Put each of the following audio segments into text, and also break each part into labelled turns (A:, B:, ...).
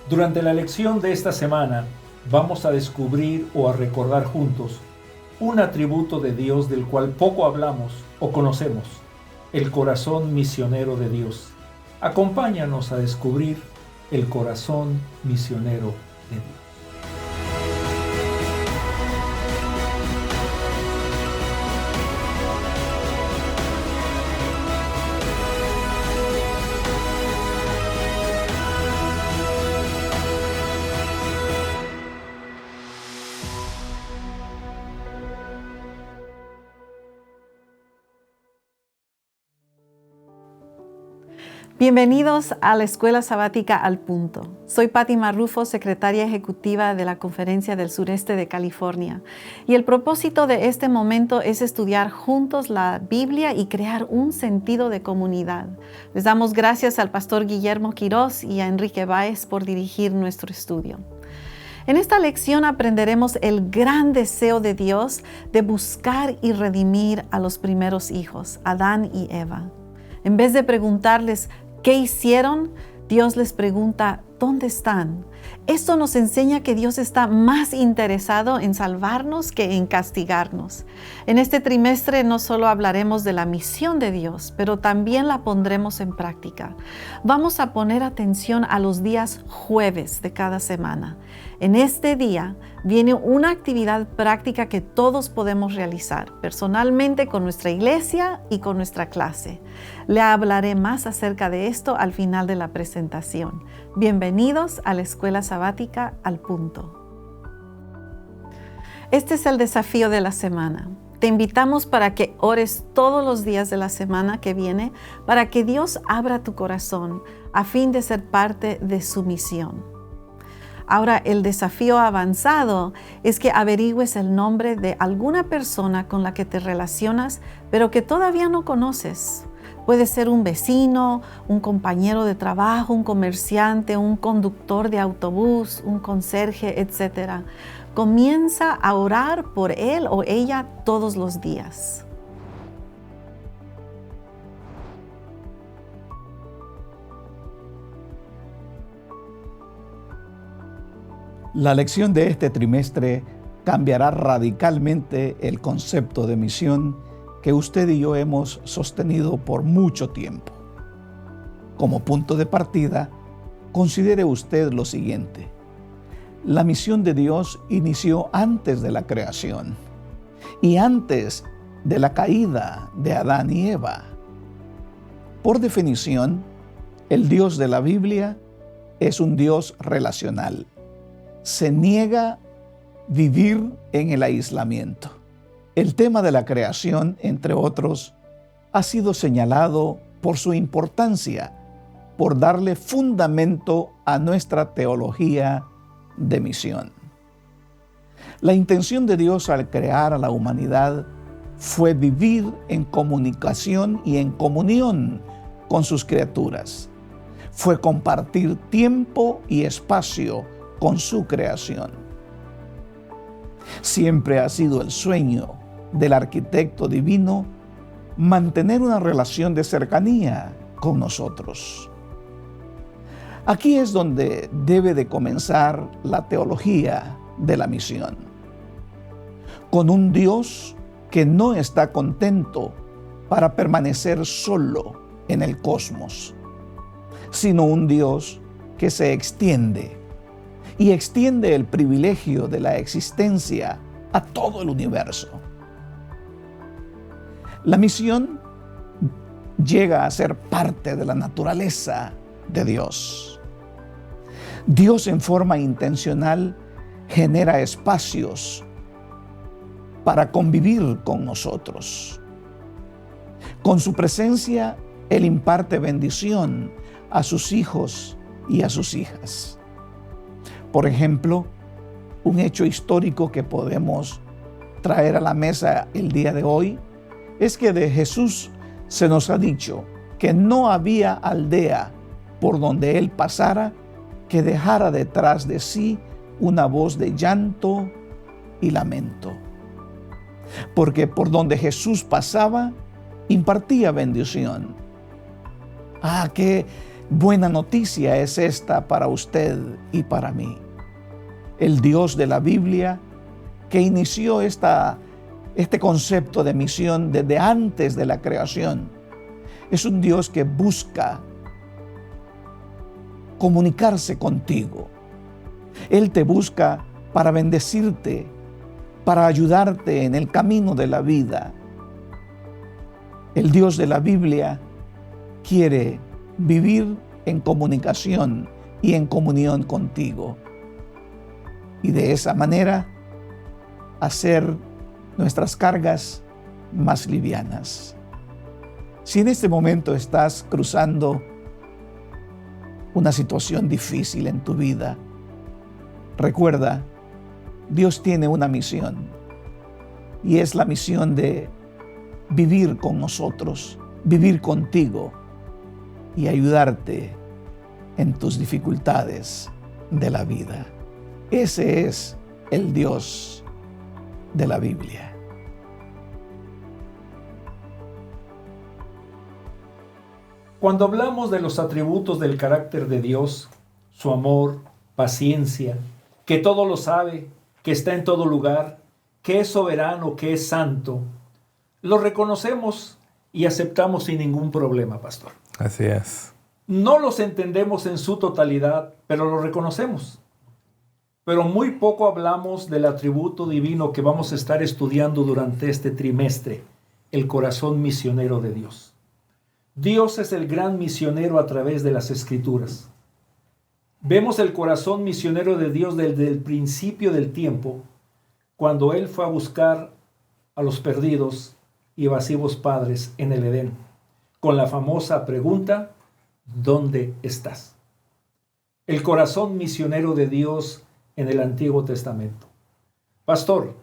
A: Durante la lección de esta semana vamos a descubrir o a recordar juntos un atributo de Dios del cual poco hablamos o conocemos, el corazón misionero de Dios. Acompáñanos a descubrir el corazón misionero de Dios.
B: Bienvenidos a la Escuela Sabática al Punto. Soy Patti Marrufo, secretaria ejecutiva de la Conferencia del Sureste de California. Y el propósito de este momento es estudiar juntos la Biblia y crear un sentido de comunidad. Les damos gracias al pastor Guillermo Quiroz y a Enrique Báez por dirigir nuestro estudio. En esta lección aprenderemos el gran deseo de Dios de buscar y redimir a los primeros hijos, Adán y Eva. En vez de preguntarles ¿qué hicieron?, Dios les pregunta ¿dónde están? Esto nos enseña que Dios está más interesado en salvarnos que en castigarnos. En este trimestre no solo hablaremos de la misión de Dios, pero también la pondremos en práctica. Vamos a poner atención a los días jueves de cada semana. En este día viene una actividad práctica que todos podemos realizar personalmente con nuestra iglesia y con nuestra clase. Le hablaré más acerca de esto al final de la presentación. Bienvenidos a la Escuela Sabática al Punto. Este es el desafío de la semana. Te invitamos para que ores todos los días de la semana que viene para que Dios abra tu corazón a fin de ser parte de su misión. Ahora, el desafío avanzado es que averigües el nombre de alguna persona con la que te relacionas, pero que todavía no conoces. Puede ser un vecino, un compañero de trabajo, un comerciante, un conductor de autobús, un conserje, etc. Comienza a orar por él o ella todos los días.
C: La lección de este trimestre cambiará radicalmente el concepto de misión que usted y yo hemos sostenido por mucho tiempo. Como punto de partida, considere usted lo siguiente. La misión de Dios inició antes de la creación y antes de la caída de Adán y Eva. Por definición, el Dios de la Biblia es un Dios relacional. Se niega vivir en el aislamiento. El tema de la creación, entre otros, ha sido señalado por su importancia, por darle fundamento a nuestra teología de misión. La intención de Dios al crear a la humanidad fue vivir en comunicación y en comunión con sus criaturas. Fue compartir tiempo y espacio con su creación. Siempre ha sido el sueño del arquitecto divino mantener una relación de cercanía con nosotros. Aquí es donde debe de comenzar la teología de la misión. Con un Dios que no está contento para permanecer solo en el cosmos, sino un Dios que se extiende y extiende el privilegio de la existencia a todo el universo. La misión llega a ser parte de la naturaleza de Dios. Dios en forma intencional genera espacios para convivir con nosotros. Con su presencia, Él imparte bendición a sus hijos y a sus hijas. Por ejemplo, un hecho histórico que podemos traer a la mesa el día de hoy es que de Jesús se nos ha dicho que no había aldea por donde Él pasara que dejara detrás de sí una voz de llanto y lamento. Porque por donde Jesús pasaba, impartía bendición. Qué Buena noticia es esta para usted y para mí. El Dios de la Biblia, que inició este concepto de misión desde antes de la creación, es un Dios que busca comunicarse contigo. Él te busca para bendecirte, para ayudarte en el camino de la vida. El Dios de la Biblia quiere vivir en comunicación y en comunión contigo. Y de esa manera hacer nuestras cargas más livianas. Si en este momento estás cruzando una situación difícil en tu vida, recuerda, Dios tiene una misión, y es la misión de vivir con nosotros, vivir contigo y ayudarte en tus dificultades de la vida. Ese es el Dios de la Biblia.
A: Cuando hablamos de los atributos del carácter de Dios, su amor, paciencia, que todo lo sabe, que está en todo lugar, que es soberano, que es santo, lo reconocemos y aceptamos sin ningún problema, pastor.
D: Así es.
A: No los entendemos en su totalidad, pero lo reconocemos. Pero muy poco hablamos del atributo divino que vamos a estar estudiando durante este trimestre, el corazón misionero de Dios. Dios es el gran misionero a través de las Escrituras. Vemos el corazón misionero de Dios desde el principio del tiempo, cuando Él fue a buscar a los perdidos y evasivos padres en el Edén, con la famosa pregunta, ¿dónde estás? El corazón misionero de Dios en el Antiguo Testamento. Pastor,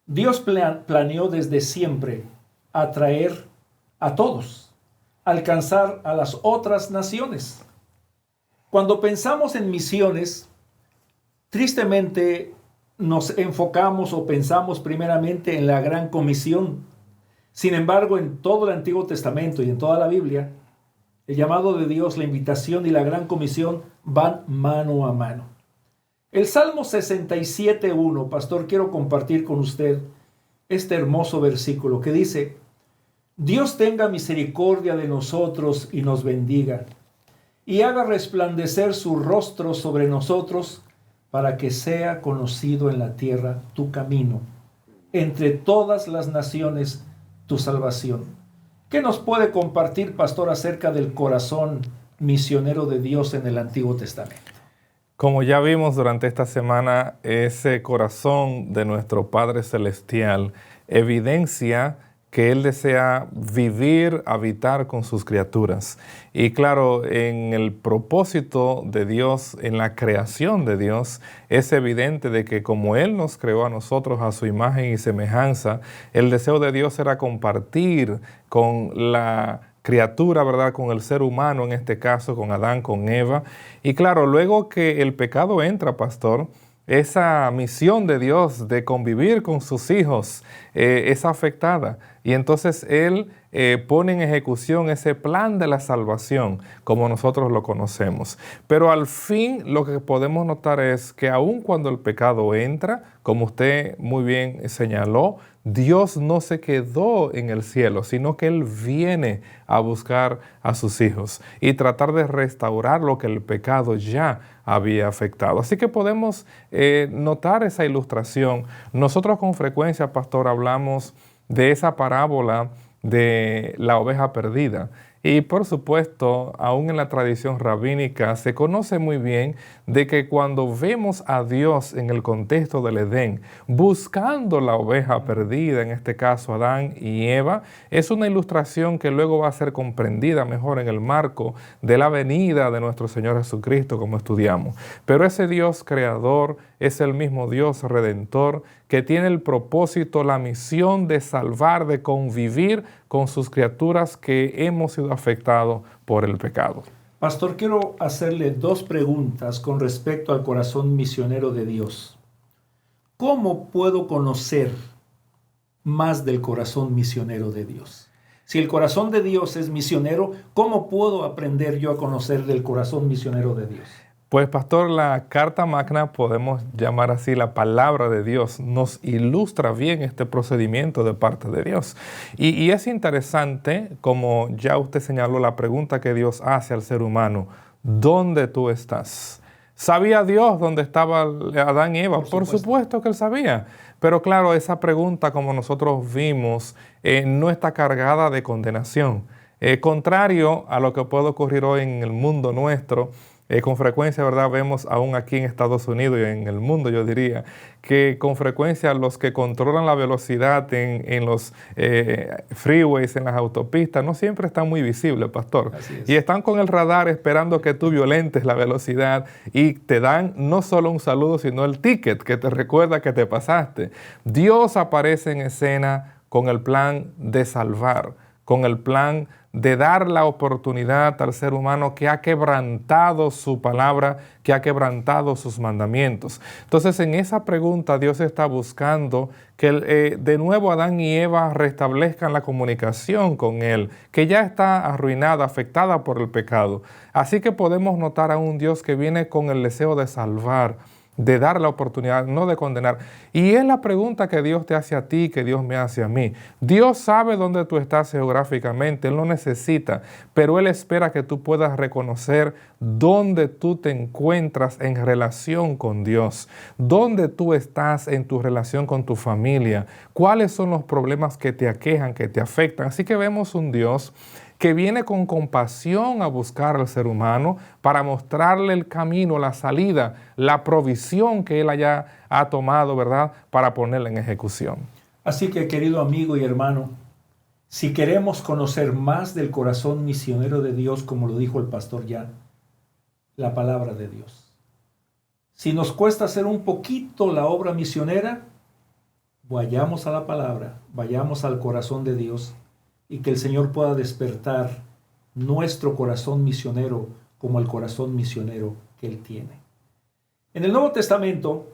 A: Dios planeó desde siempre atraer a todos, alcanzar a las otras naciones. Cuando pensamos en misiones, tristemente nos enfocamos o pensamos primeramente en la Gran Comisión. Sin embargo, en todo el Antiguo Testamento y en toda la Biblia, el llamado de Dios, la invitación y la Gran Comisión van mano a mano. El Salmo 67:1, pastor, quiero compartir con usted este hermoso versículo que dice: Dios tenga misericordia de nosotros y nos bendiga, y haga resplandecer su rostro sobre nosotros, para que sea conocido en la tierra tu camino, entre todas las naciones tu salvación. ¿Qué nos puede compartir, pastor, acerca del corazón misionero de Dios en el Antiguo Testamento?
D: Como ya vimos durante esta semana, ese corazón de nuestro Padre Celestial evidencia que Él desea vivir, habitar con sus criaturas. Y claro, en el propósito de Dios, en la creación de Dios, es evidente de que como Él nos creó a nosotros a su imagen y semejanza, el deseo de Dios era compartir con la criatura, ¿verdad? Con el ser humano, en este caso, con Adán, con Eva. Y claro, luego que el pecado entra, pastor, esa misión de Dios de convivir con sus hijos es afectada. Y entonces Él pone en ejecución ese plan de la salvación, como nosotros lo conocemos. Pero al fin lo que podemos notar es que aun cuando el pecado entra, como usted muy bien señaló, Dios no se quedó en el cielo, sino que Él viene a buscar a sus hijos y tratar de restaurar lo que el pecado ya había afectado. Así que podemos notar esa ilustración. Nosotros con frecuencia, pastor, hablamos de esa parábola de la oveja perdida. Y por supuesto, aún en la tradición rabínica se conoce muy bien de que cuando vemos a Dios en el contexto del Edén, buscando la oveja perdida, en este caso Adán y Eva, es una ilustración que luego va a ser comprendida mejor en el marco de la venida de nuestro Señor Jesucristo, como estudiamos. Pero ese Dios creador es el mismo Dios redentor que tiene el propósito, la misión de salvar, de convivir con sus criaturas que hemos sido afectados por el pecado.
A: Pastor, quiero hacerle dos preguntas con respecto al corazón misionero de Dios. ¿Cómo puedo conocer más del corazón misionero de Dios? Si el corazón de Dios es misionero, ¿cómo puedo aprender yo a conocer del corazón misionero de Dios?
D: Pues pastor, la Carta Magna, podemos llamar así la palabra de Dios, nos ilustra bien este procedimiento de parte de Dios. Y es interesante, como ya usted señaló, la pregunta que Dios hace al ser humano: ¿dónde tú estás? ¿Sabía Dios dónde estaban Adán y Eva? Por supuesto que él sabía. Pero claro, esa pregunta, como nosotros vimos, no está cargada de condenación. Contrario a lo que puede ocurrir hoy en el mundo nuestro, con frecuencia, ¿verdad? Vemos aún aquí en Estados Unidos y en el mundo, yo diría, que con frecuencia los que controlan la velocidad en los freeways, en las autopistas, no siempre están muy visibles, pastor. Y están con el radar esperando que tú violentes la velocidad y te dan no solo un saludo, sino el ticket que te recuerda que te pasaste. Dios aparece en escena con el plan de salvar, con el plan de dar la oportunidad al ser humano que ha quebrantado su palabra, que ha quebrantado sus mandamientos. Entonces, en esa pregunta Dios está buscando que de nuevo Adán y Eva restablezcan la comunicación con Él, que ya está arruinada, afectada por el pecado. Así que podemos notar a un Dios que viene con el deseo de salvar, de dar la oportunidad, no de condenar. Y es la pregunta que Dios te hace a ti, que Dios me hace a mí. Dios sabe dónde tú estás geográficamente, Él no necesita, pero Él espera que tú puedas reconocer dónde tú te encuentras en relación con Dios, dónde tú estás en tu relación con tu familia, cuáles son los problemas que te aquejan, que te afectan. Así que vemos un Dios que viene con compasión a buscar al ser humano para mostrarle el camino, la salida, la provisión que Él ha tomado, ¿verdad?, para ponerla en ejecución.
A: Así que, querido amigo y hermano, si queremos conocer más del corazón misionero de Dios, como lo dijo el pastor ya, la palabra de Dios. Si nos cuesta hacer un poquito la obra misionera, vayamos a la palabra, vayamos al corazón de Dios, y que el Señor pueda despertar nuestro corazón misionero como el corazón misionero que Él tiene. En el Nuevo Testamento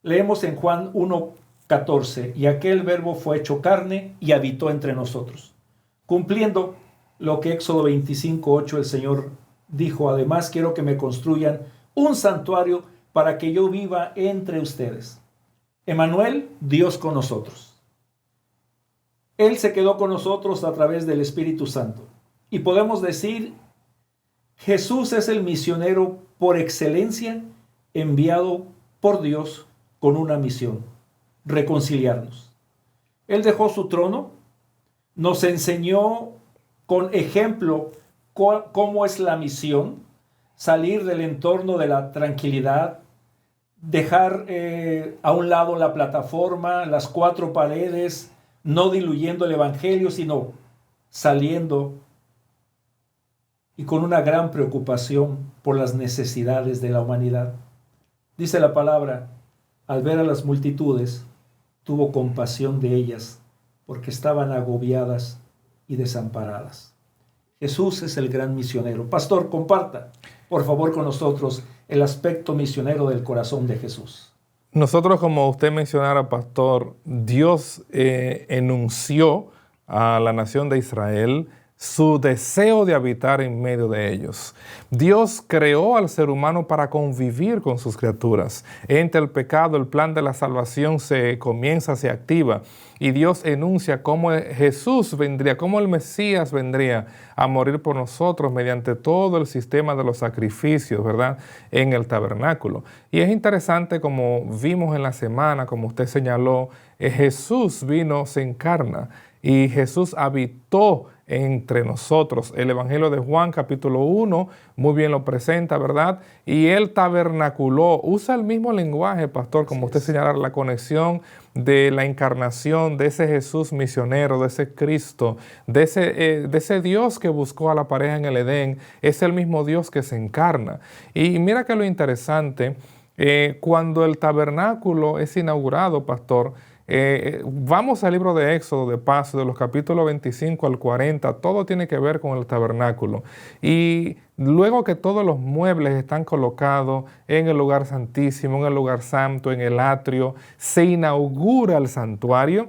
A: leemos en Juan 1:14, y aquel verbo fue hecho carne y habitó entre nosotros, cumpliendo lo que Éxodo 25:8 el Señor dijo: además quiero que me construyan un santuario para que yo viva entre ustedes. Emmanuel, Dios con nosotros. Él se quedó con nosotros a través del Espíritu Santo. Y podemos decir, Jesús es el misionero por excelencia, enviado por Dios con una misión: reconciliarnos. Él dejó su trono, nos enseñó con ejemplo cómo es la misión: salir del entorno de la tranquilidad, dejar a un lado la plataforma, las cuatro paredes, no diluyendo el evangelio, sino saliendo y con una gran preocupación por las necesidades de la humanidad. Dice la palabra: al ver a las multitudes, tuvo compasión de ellas, porque estaban agobiadas y desamparadas. Jesús es el gran misionero. Pastor, comparta, por favor, con nosotros el aspecto misionero del corazón de Jesús.
D: Nosotros, como usted mencionara, pastor, Dios enunció a la nación de Israel su deseo de habitar en medio de ellos. Dios creó al ser humano para convivir con sus criaturas. Entre el pecado, el plan de la salvación se activa, y Dios enuncia cómo Jesús vendría, cómo el Mesías vendría a morir por nosotros mediante todo el sistema de los sacrificios, ¿verdad?, en el tabernáculo. Y es interesante, como vimos en la semana, como usted señaló, Jesús vino, se encarna, y Jesús habitó entre nosotros. El Evangelio de Juan, capítulo 1, muy bien lo presenta, ¿verdad? Y Él tabernaculó, usa el mismo lenguaje, pastor, como usted señala, la conexión de la encarnación, de ese Jesús misionero, de ese Cristo, de ese Dios que buscó a la pareja en el Edén, es el mismo Dios que se encarna. Y mira que lo interesante, cuando el tabernáculo es inaugurado, pastor, vamos al libro de Éxodo, de paso, de los capítulos 25 al 40, todo tiene que ver con el tabernáculo. Y luego que todos los muebles están colocados en el lugar santísimo, en el lugar santo, en el atrio, se inaugura el santuario.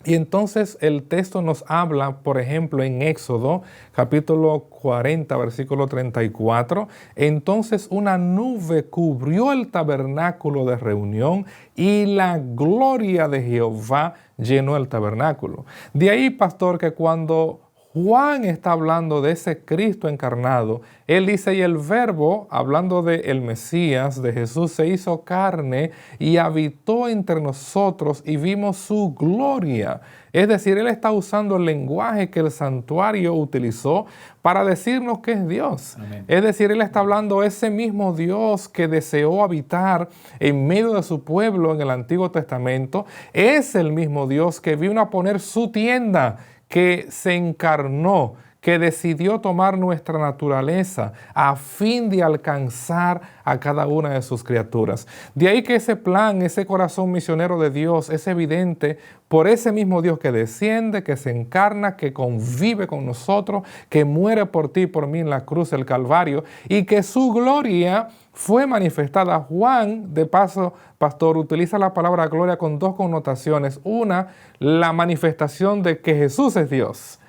D: Y entonces el texto nos habla, por ejemplo, en Éxodo, capítulo 40, versículo 34, entonces una nube cubrió el tabernáculo de reunión y la gloria de Jehová llenó el tabernáculo. De ahí, pastor, que cuando Juan está hablando de ese Cristo encarnado, él dice, y el verbo, hablando de el Mesías, de Jesús, se hizo carne y habitó entre nosotros y vimos su gloria. Es decir, él está usando el lenguaje que el santuario utilizó para decirnos que es Dios.
A: Amén.
D: Es decir, él está hablando de ese mismo Dios que deseó habitar en medio de su pueblo en el Antiguo Testamento. Es el mismo Dios que vino a poner su tienda, que se encarnó, que decidió tomar nuestra naturaleza a fin de alcanzar a cada una de sus criaturas. De ahí que ese plan, ese corazón misionero de Dios es evidente por ese mismo Dios que desciende, que se encarna, que convive con nosotros, que muere por ti y por mí en la cruz del Calvario, y que su gloria fue manifestada. Juan, de paso, pastor, utiliza la palabra gloria con dos connotaciones. Una, la manifestación de que Jesús es Dios.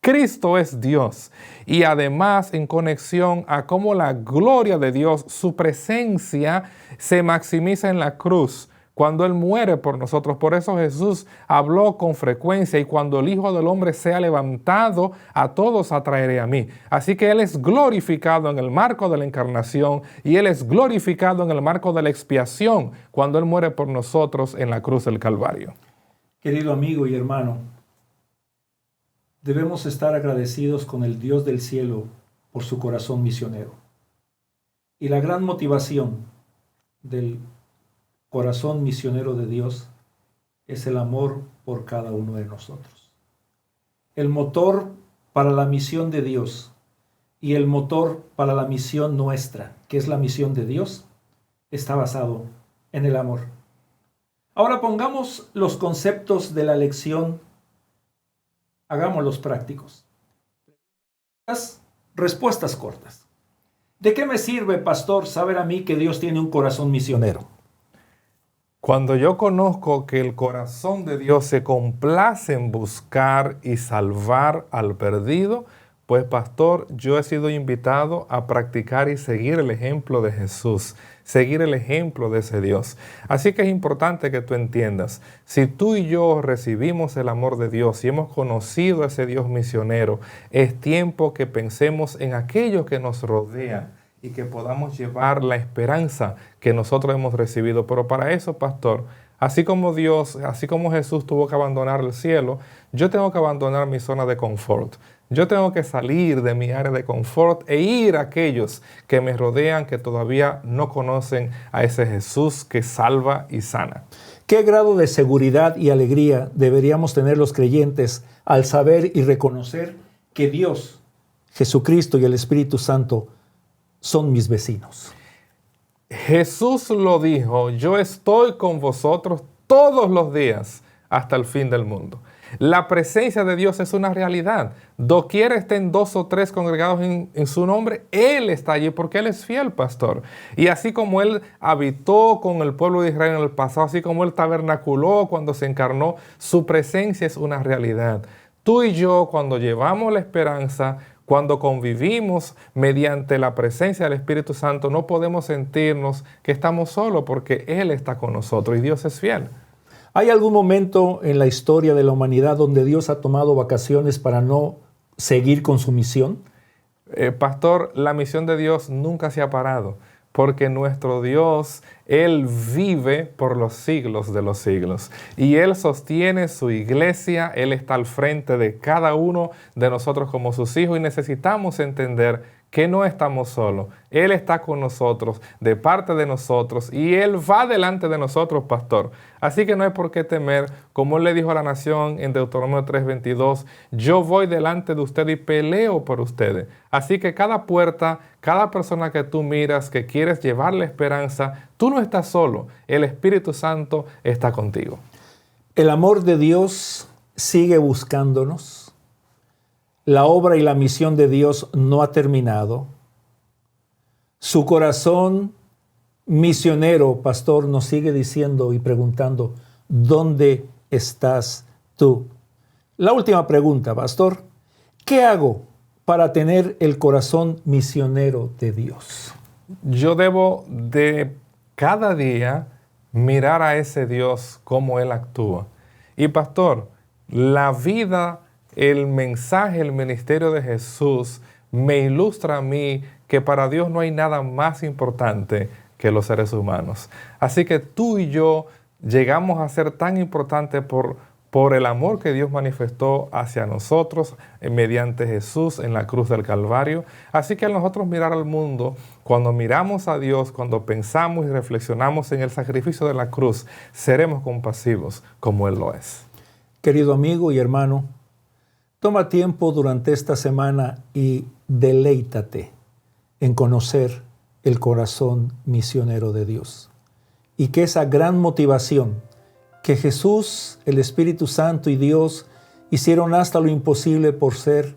D: Cristo es Dios. Y además en conexión a cómo la gloria de Dios, su presencia, se maximiza en la cruz cuando Él muere por nosotros. Por eso Jesús habló con frecuencia, y cuando el Hijo del Hombre sea levantado, a todos atraeré a mí. Así que Él es glorificado en el marco de la encarnación, y Él es glorificado en el marco de la expiación cuando Él muere por nosotros en la cruz del Calvario.
A: Querido amigo y hermano, debemos estar agradecidos con el Dios del cielo por su corazón misionero. Y la gran motivación del corazón misionero de Dios es el amor por cada uno de nosotros. El motor para la misión de Dios y el motor para la misión nuestra, que es la misión de Dios, está basado en el amor. Ahora pongamos los conceptos de la lección, hagámoslos prácticos. Respuestas cortas. ¿De qué me sirve, pastor, saber a mí que Dios tiene un corazón misionero?
D: Cuando yo conozco que el corazón de Dios se complace en buscar y salvar al perdido, pues pastor, yo he sido invitado a practicar y seguir el ejemplo de Jesús, seguir el ejemplo de ese Dios. Así que es importante que tú entiendas, si tú y yo recibimos el amor de Dios y hemos conocido a ese Dios misionero, es tiempo que pensemos en aquello que nos rodea y que podamos llevar la esperanza que nosotros hemos recibido. Pero para eso, pastor, así como Dios, así como Jesús tuvo que abandonar el cielo, yo tengo que abandonar mi zona de confort. Yo tengo que salir de mi área de confort e ir a aquellos que me rodean, que todavía no conocen a ese Jesús que salva y sana.
A: ¿Qué grado de seguridad y alegría deberíamos tener los creyentes al saber y reconocer que Dios, Jesucristo y el Espíritu Santo son mis vecinos?
D: Jesús lo dijo, yo estoy con vosotros todos los días hasta el fin del mundo. La presencia de Dios es una realidad. Doquier estén 2 o 3 congregados en su nombre, Él está allí porque Él es fiel, pastor. Y así como Él habitó con el pueblo de Israel en el pasado, así como Él tabernaculó cuando se encarnó, su presencia es una realidad. Tú y yo, cuando llevamos la esperanza, cuando convivimos mediante la presencia del Espíritu Santo, no podemos sentirnos que estamos solos porque Él está con nosotros y Dios es fiel.
A: ¿Hay algún momento en la historia de la humanidad donde Dios ha tomado vacaciones para no seguir con su misión?
D: Pastor, la misión de Dios nunca se ha parado, porque nuestro Dios, Él vive por los siglos de los siglos. Y Él sostiene su iglesia, Él está al frente de cada uno de nosotros como sus hijos, y necesitamos entender que no estamos solos. Él está con nosotros, de parte de nosotros, y Él va delante de nosotros, pastor. Así que no hay por qué temer. Como Él le dijo a la nación en Deuteronomio 3:22, yo voy delante de ustedes y peleo por ustedes. Así que cada puerta, cada persona que tú miras, que quieres llevarle esperanza, tú no estás solo. El Espíritu Santo está contigo.
A: El amor de Dios sigue buscándonos. La obra y la misión de Dios no ha terminado. Su corazón misionero, pastor, nos sigue diciendo y preguntando, ¿dónde estás tú. La última pregunta, pastor. ¿Qué hago para tener el corazón misionero de Dios?
D: Yo debo de cada día mirar a ese Dios cómo Él actúa. Y pastor, la vida, el mensaje, el ministerio de Jesús me ilustra a mí que para Dios no hay nada más importante que los seres humanos. Así que tú y yo llegamos a ser tan importantes por el amor que Dios manifestó hacia nosotros mediante Jesús en la cruz del Calvario. Así que al nosotros mirar al mundo, cuando miramos a Dios, cuando pensamos y reflexionamos en el sacrificio de la cruz, seremos compasivos como Él lo es.
A: Querido amigo y hermano, toma tiempo durante esta semana y deleítate en conocer el corazón misionero de Dios. Y que esa gran motivación que Jesús, el Espíritu Santo y Dios hicieron hasta lo imposible por ser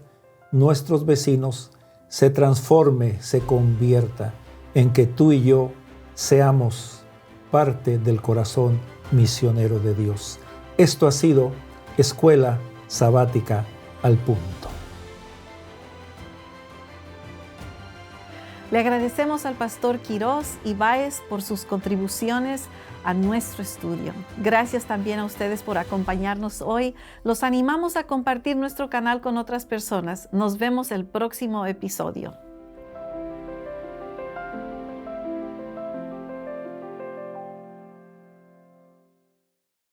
A: nuestros vecinos, se transforme, se convierta en que tú y yo seamos parte del corazón misionero de Dios. Esto ha sido Escuela Sabática al Punto.
B: Le agradecemos al pastor Quirós y Báez por sus contribuciones a nuestro estudio. Gracias también a ustedes por acompañarnos hoy. Los animamos a compartir nuestro canal con otras personas. Nos vemos el próximo episodio.